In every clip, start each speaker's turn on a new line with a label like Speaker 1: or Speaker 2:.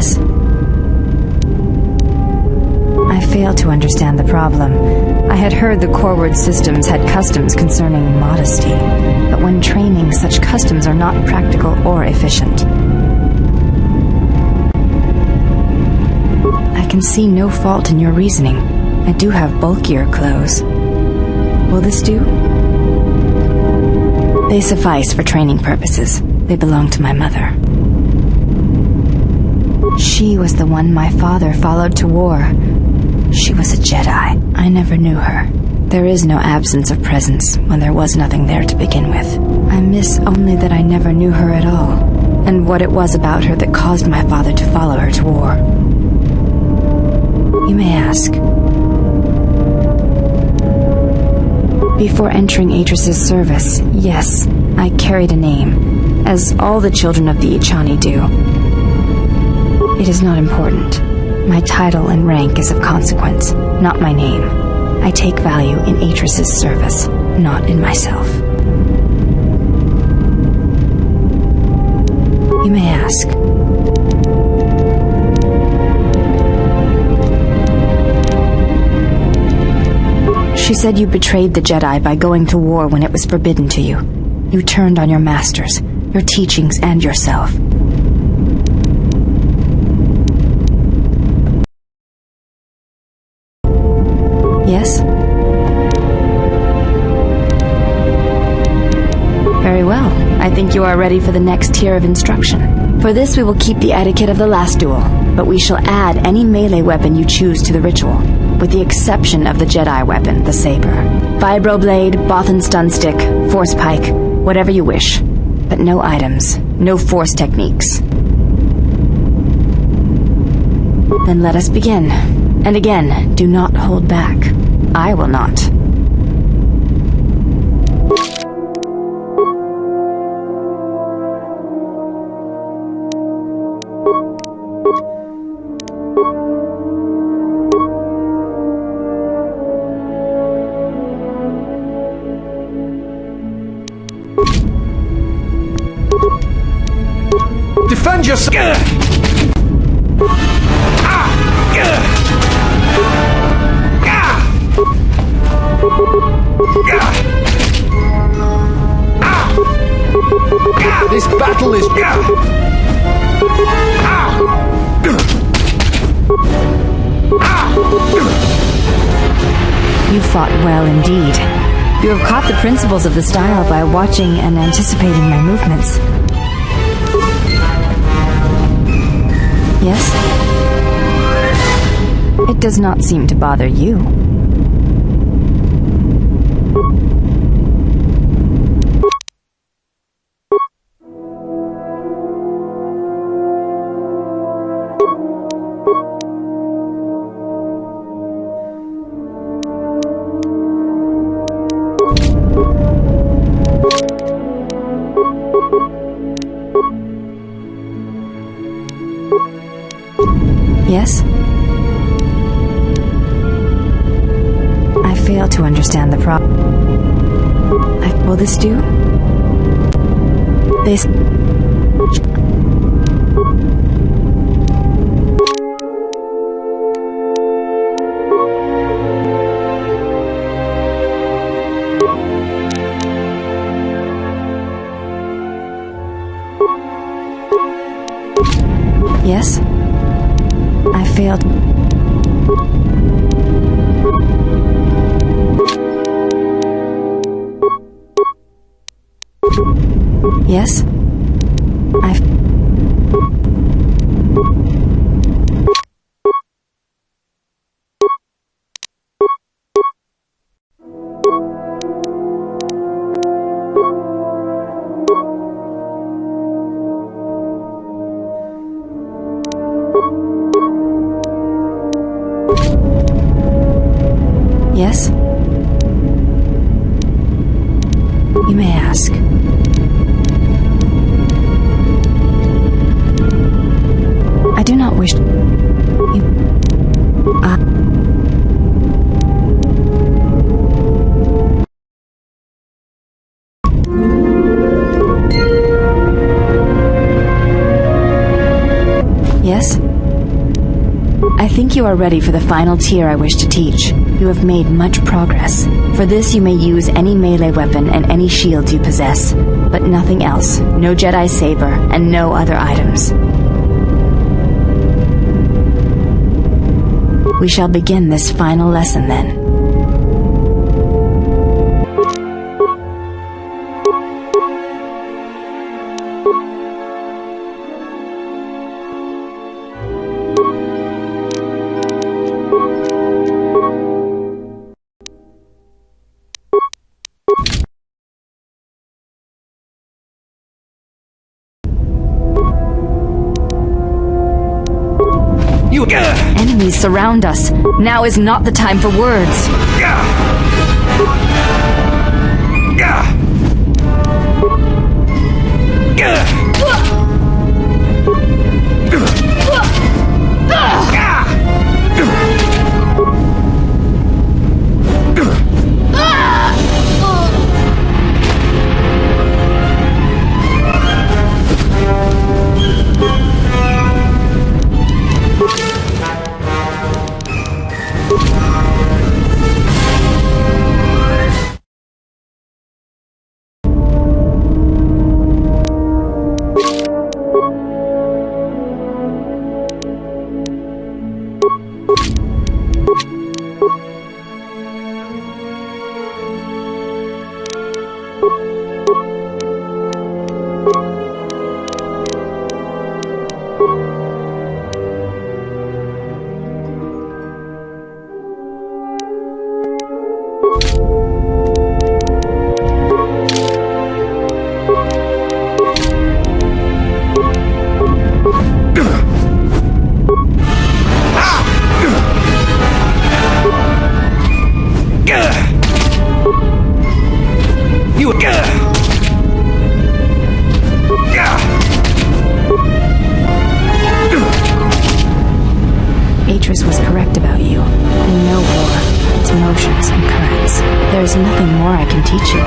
Speaker 1: Yes? I fail to understand the problem. I had heard the Core systems had customs concerning modesty, but when training, such customs are not practical or efficient. I can see no fault in your reasoning. I do have bulkier clothes. Will this do? They suffice for training purposes. They belong to my mother. She was the one my father followed to war. She was a Jedi. I never knew her. There is no absence of presence when there was nothing there to begin with. I miss only that I never knew her at all, and what it was about her that caused my father to follow her to war. You may ask. Before entering Atris's service, yes, I carried a name, as all the children of the Echani do. It is not important. My title and rank is of consequence, not my name. I take value in Atris's service, not in myself. You may ask. She said you betrayed the Jedi by going to war when it was forbidden to you. You turned on your masters, your teachings, and yourself. Yes? Very well. I think you are ready for the next tier of instruction. For this we will keep the etiquette of the last duel, but we shall add any melee weapon you choose to the ritual, with the exception of the Jedi weapon, the saber. Vibroblade, Bothan stun stick, force pike, whatever you wish. But no items, no force techniques. Then let us begin. And again, do not hold back. I will not.
Speaker 2: Defend yourself! This battle is...
Speaker 1: You fought well indeed. You have caught the principles of the style by watching and anticipating my movements. Yes? It does not seem to bother you. Yes? I fail to understand the problem. Will this do? This... Yes? I failed. Yes? Yes? You may ask. I do not wish... Yes? think you are ready for the final tier I wish to teach. You have made much progress. For this you may use any melee weapon and any shields you possess, but nothing else. No Jedi saber, and no other items. We shall begin this final lesson then. Enemies surround us. Now is not the time for words. Was correct about you. You know war, its motions and currents. There is nothing more I can teach you.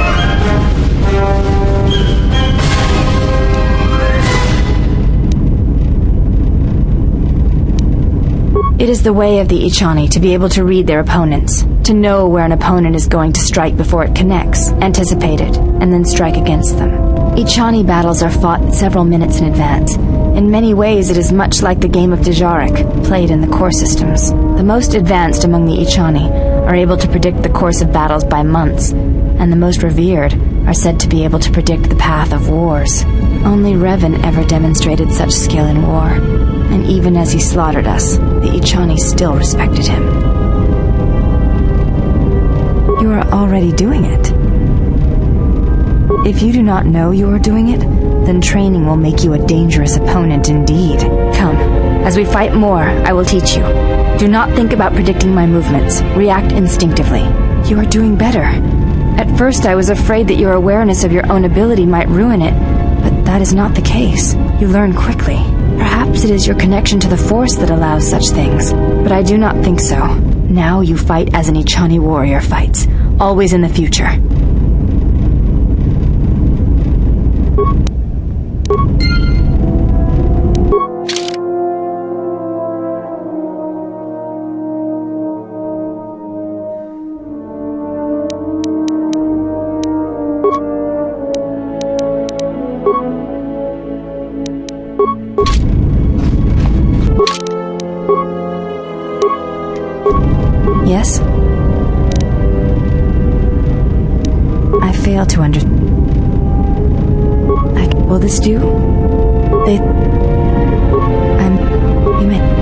Speaker 1: It is the way of the Echani to be able to read their opponents, to know where an opponent is going to strike before it connects, anticipate it, and then strike against them. Echani battles are fought several minutes in advance. In many ways, it is much like the game of Dejarik, played in the core systems. The most advanced among the Echani are able to predict the course of battles by months, and the most revered are said to be able to predict the path of wars. Only Revan ever demonstrated such skill in war, and even as he slaughtered us, the Echani still respected him. You are already doing it. If you do not know you are doing it, then training will make you a dangerous opponent indeed. Come, as we fight more, I will teach you. Do not think about predicting my movements. React instinctively. You are doing better. At first I was afraid that your awareness of your own ability might ruin it, but that is not the case. You learn quickly. Perhaps it is your connection to the Force that allows such things, but I do not think so. Now you fight as an Echani warrior fights, always in the future. Yes? I fail to understand. Will this do? You may...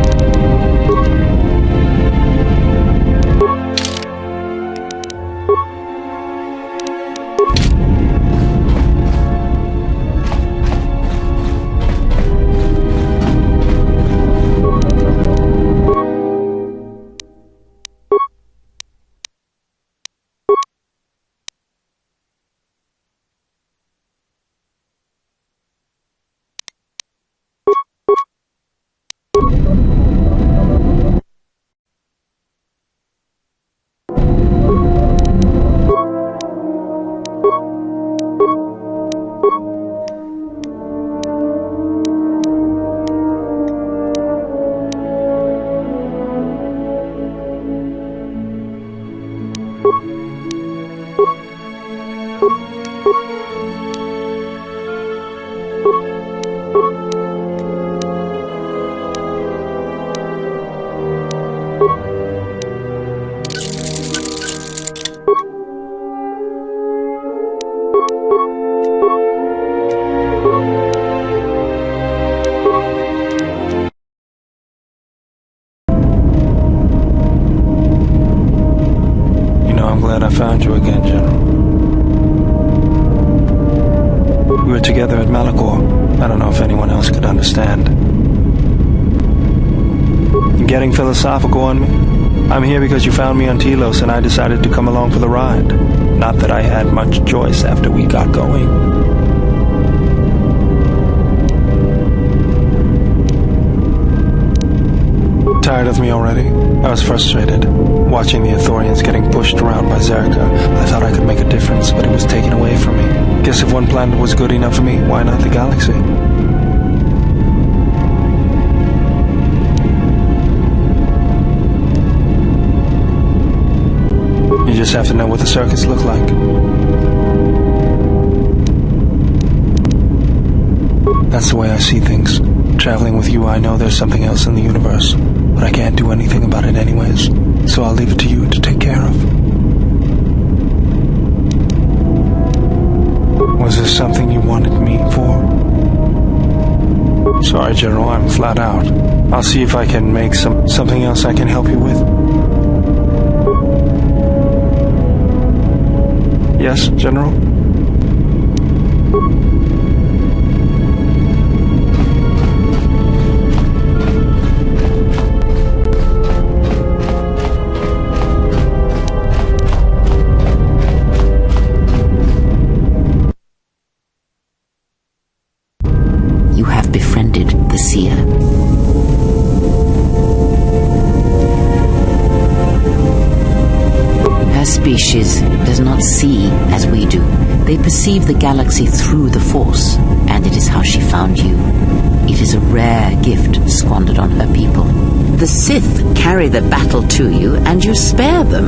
Speaker 3: Malachor. I don't know if anyone else could understand. You getting philosophical on me? I'm here because you found me on Telos and I decided to come along for the ride. Not that I had much choice after we got going. Tired of me already? I was frustrated. Watching the Ithorians getting pushed around by Zerka, I thought I could make a difference, but it was taken away from me. Guess if one planet was good enough for me, why not the galaxy? You just have to know what the circuits look like. That's the way I see things. Traveling with you, I know there's something else in the universe, but I can't do anything about it anyways, so I'll leave it to you to take care of. Was this something you wanted me for? Sorry, General, I'm flat out. I'll see if I can make something else I can help you with. Yes, General?
Speaker 4: You have befriended the seer. Her species does not see as we do. They perceive the galaxy through the Force, and it is how she found you. It is a rare gift squandered on her people. The Sith carry the battle to you, and you spare them.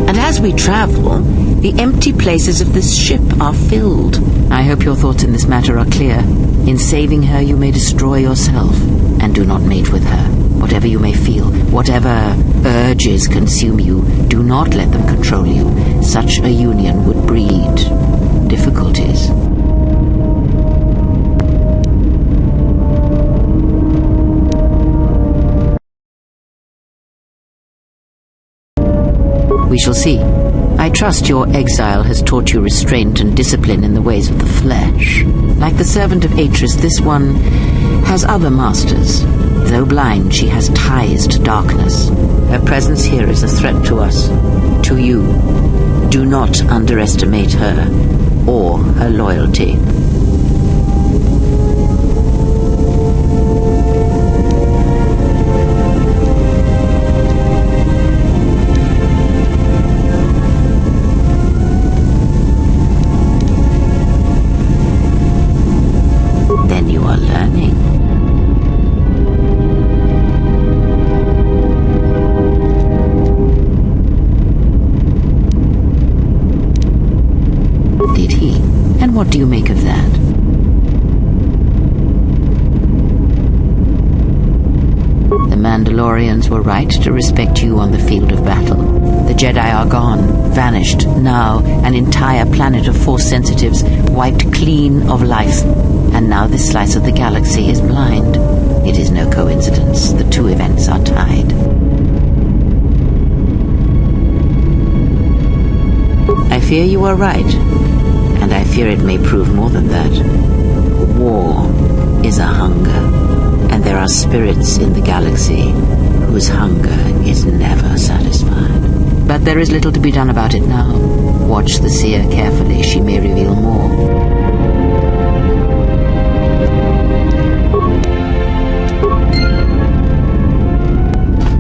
Speaker 4: And as we travel, the empty places of this ship are filled. I hope your thoughts in this matter are clear. In saving her, you may destroy yourself, and do not mate with her. Whatever you may feel, whatever urges consume you, do not let them control you. Such a union would breed difficulties. We shall see. I trust your exile has taught you restraint and discipline in the ways of the flesh. Like the servant of Atris, this one has other masters. Though blind, she has ties to darkness. Her presence here is a threat to us, to you. Do not underestimate her or her loyalty. Then you are learning. Did he? And what do you make of that? The Mandalorians were right to respect you on the field of battle. The Jedi are gone, vanished. Now an entire planet of Force sensitives wiped clean of life. And now this slice of the galaxy is blind. It is no coincidence. The two events are tied. I fear you are right. And I fear it may prove more than that. War is a hunger, and there are spirits in the galaxy whose hunger is never satisfied. But there is little to be done about it now. Watch the seer carefully. She may reveal more.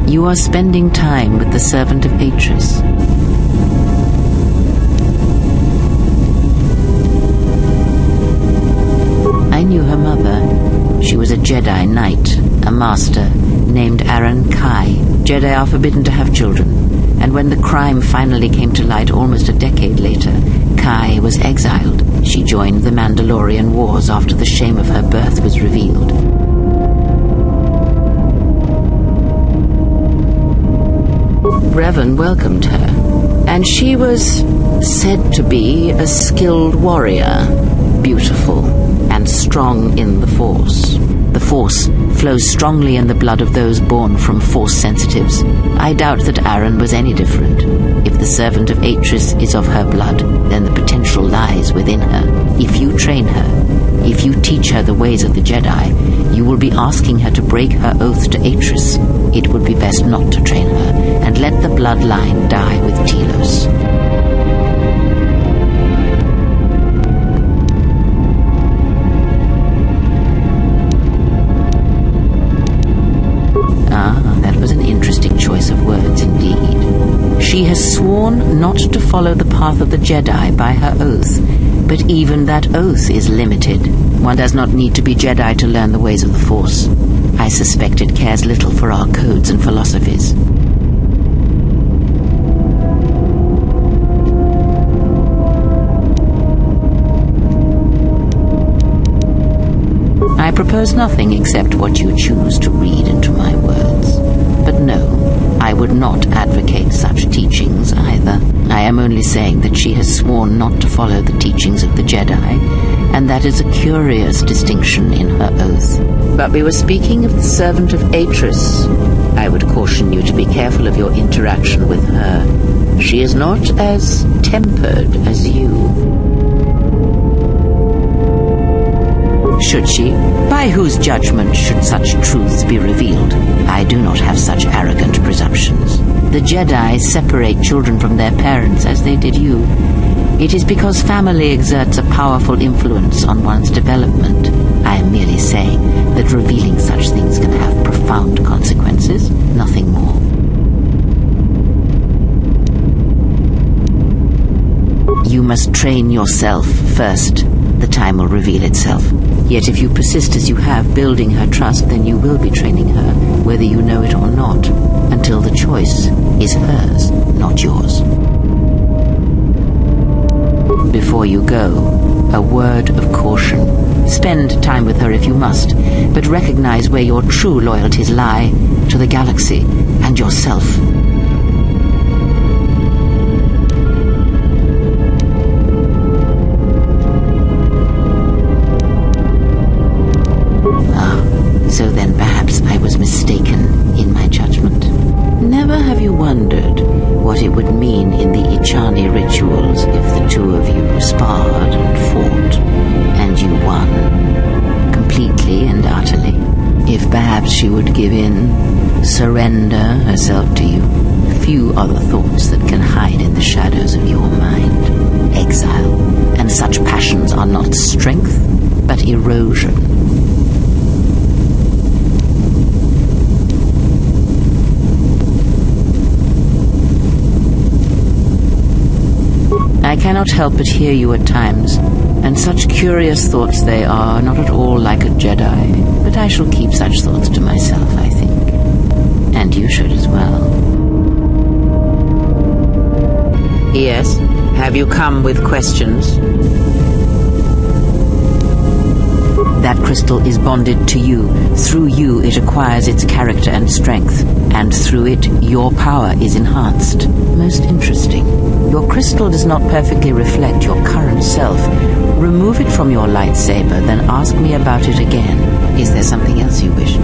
Speaker 4: You are spending time with the servant of Atris. I knew her mother. She was a Jedi Knight, a master, named Aaron Kai. Jedi are forbidden to have children, and when the crime finally came to light almost a decade later, Kai was exiled. She joined the Mandalorian Wars after the shame of her birth was revealed. Revan welcomed her, and she was said to be a skilled warrior, beautiful and strong in the Force. The Force flows strongly in the blood of those born from Force sensitives. I doubt that Aaron was any different. If the servant of Atris is of her blood, then the potential lies within her. If you train her, if you teach her the ways of the Jedi, you will be asking her to break her oath to Atris. It would be best not to train her, and let the bloodline die with Telos. That was an interesting choice of words indeed. She has sworn not to follow the path of the Jedi by her oath, but even that oath is limited. One does not need to be Jedi to learn the ways of the Force. I suspect it cares little for our codes and philosophies. I propose nothing except what you choose to read into my words. But no, I would not advocate such teachings either. I am only saying that she has sworn not to follow the teachings of the Jedi, and that is a curious distinction in her oath. But we were speaking of the servant of Atris. I would caution you to be careful of your interaction with her. She is not as tempered as you. Should she? By whose judgment should such truths be revealed? I do not have such arrogant presumptions. The Jedi separate children from their parents as they did you. It is because family exerts a powerful influence on one's development. I am merely saying that revealing such things can have profound consequences, nothing more. You must train yourself first. The time will reveal itself. Yet if you persist as you have, building her trust, then you will be training her, whether you know it or not, until the choice is hers, not yours. Before you go, a word of caution. Spend time with her if you must, but recognize where your true loyalties lie, to the galaxy and yourself. So then perhaps I was mistaken in my judgment. Never have you wondered what it would mean in the Echani rituals if the two of you sparred and fought, and you won, completely and utterly? If perhaps she would give in, surrender herself to you? Few are the thoughts that can hide in the shadows of your mind. Exile, and such passions are not strength, but erosion. I cannot help but hear you at times, and such curious thoughts they are, not at all like a Jedi, but I shall keep such thoughts to myself, I think. And you should as well. Yes? Have you come with questions? That crystal is bonded to you. Through you it acquires its character and strength, and through it your power is enhanced. Most interesting. Your crystal does not perfectly reflect your current self. Remove it from your lightsaber, then ask me about it again. Is there something else you wished?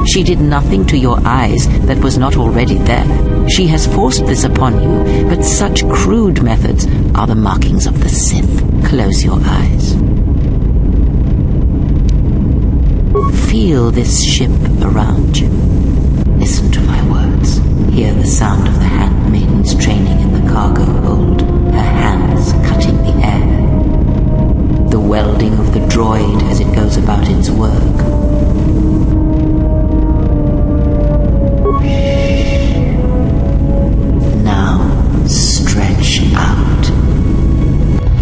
Speaker 4: She did nothing to your eyes that was not already there. She has forced this upon you, but such crude methods are the markings of the Sith. Close your eyes. Feel this ship around you. Listen to my words. Hear the sound of the Handmaidens training in the cargo hold, her hands cutting the air. The welding of the droid as it goes about its work. Now stretch out.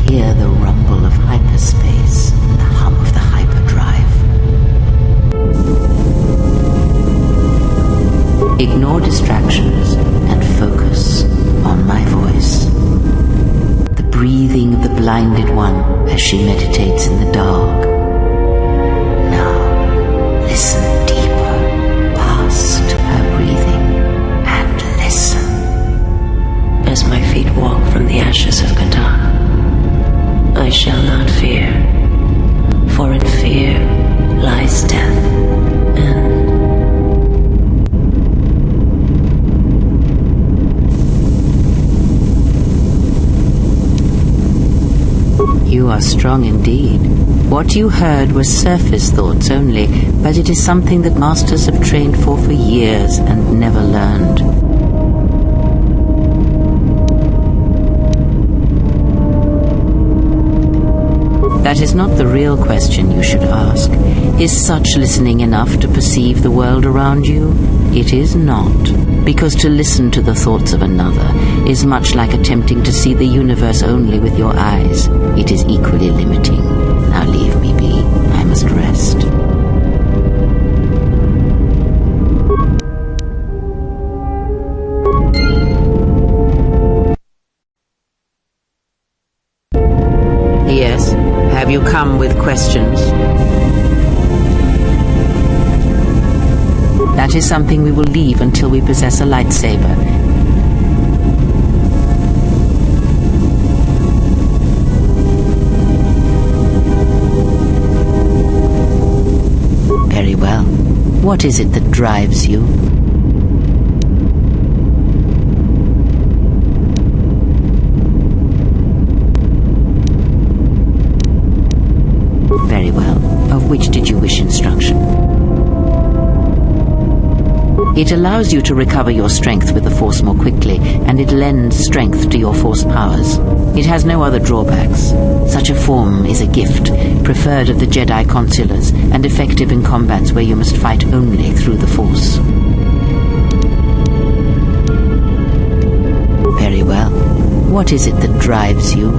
Speaker 4: Hear the rumble of hyperspace, the hum of the hyperdrive. Ignore distractions and focus on my voice. The breathing of the blinded one as she meditates in the dark. Now, listen deeper past her breathing and listen. As my feet walk from the ashes of KotOR,
Speaker 5: I shall not fear, for in fear lies death, and
Speaker 4: you are strong indeed. What you heard were surface thoughts only, but it is something that masters have trained for years and never learned. That is not the real question you should ask. Is such listening enough to perceive the world around you? It is not, because to listen to the thoughts of another is much like attempting to see the universe only with your eyes. It is equally limiting. Now leave me be. I must rest. Yes. Have you come with questions? That is something we will leave until we possess a lightsaber. Very well. What is it that drives you? Very well. Of which did you wish instruction? It allows you to recover your strength with the Force more quickly, and it lends strength to your Force powers. It has no other drawbacks. Such a form is a gift, preferred of the Jedi consulars, and effective in combats where you must fight only through the Force. Very well. What is it that drives you?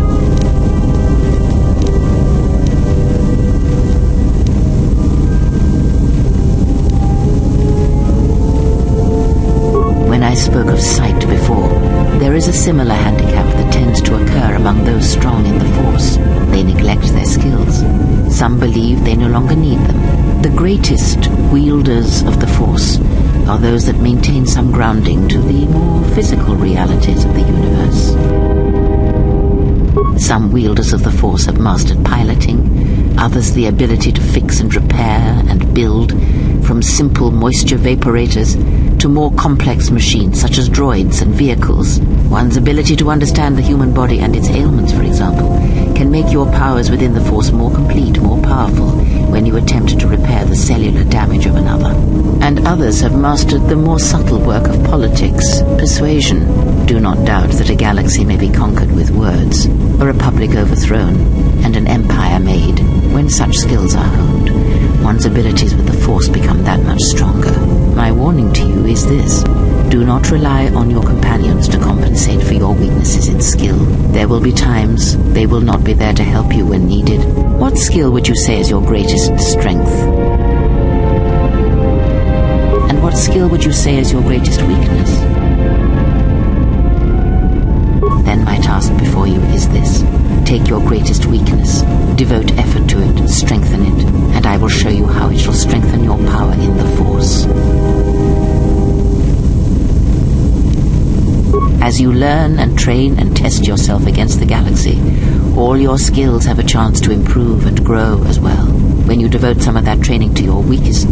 Speaker 4: When I spoke of sight before, there is a similar handicap that tends to occur among those strong in the Force. They neglect their skills. Some believe they no longer need them. The greatest wielders of the Force are those that maintain some grounding to the more physical realities of the universe. Some wielders of the Force have mastered piloting, others the ability to fix and repair and build, from simple moisture vaporators to more complex machines such as droids and vehicles. One's ability to understand the human body and its ailments, for example, can make your powers within the Force more complete, more powerful, when you attempt to repair the cellular damage of another. And others have mastered the more subtle work of politics, persuasion. Do not doubt that a galaxy may be conquered with words, a republic overthrown, and an empire made. When such skills are honed, one's abilities with the Force become that much stronger. My warning to you is this: do not rely on your companions to compensate for your weaknesses in skill. There will be times they will not be there to help you when needed. What skill would you say is your greatest strength? And what skill would you say is your greatest weakness? Then my task before you is this: take your greatest weakness, devote effort to it, strengthen it, and I will show you how it shall strengthen your power in the Force. As you learn and train and test yourself against the galaxy, all your skills have a chance to improve and grow as well. When you devote some of that training to your weakest